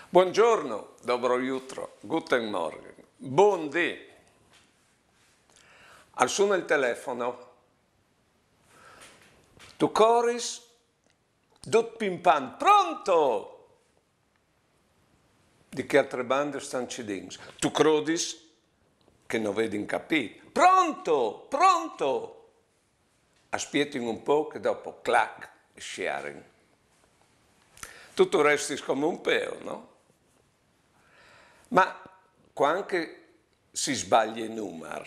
Buongiorno, dobro jutro, guten Morgen, buondì. Al suono il telefono, tu coris, dut pimpan, pronto! Di che altre bande stanno cidins? Tu crodis, che non vedi in capì, pronto, pronto! Aspetti un po' che dopo clac, sharing. Tutto resti come un peo, no? Ma quando si sbaglia in numero,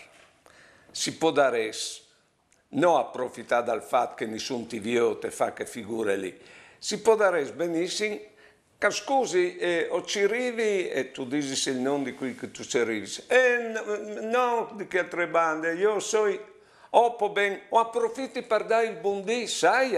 si può dare non approfittare dal fatto che nessun ti vio te fa che figure lì, si può dare benissimo che scusi o ci arrivi e tu dici il nome di cui che tu ci arrivi no di che altre bande io so o ben o approfitti per dare il buondì sai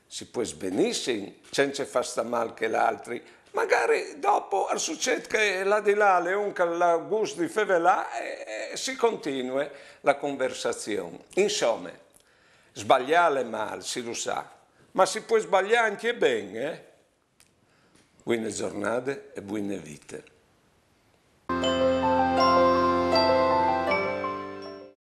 si può benissimo senza far sta mal che l'altri. Magari dopo succede che là di là le un che la gusto di fevelà e si continua la conversazione. Insomma, sbagliare male, si lo sa, ma si può sbagliare anche bene. Buone giornate e buone vite.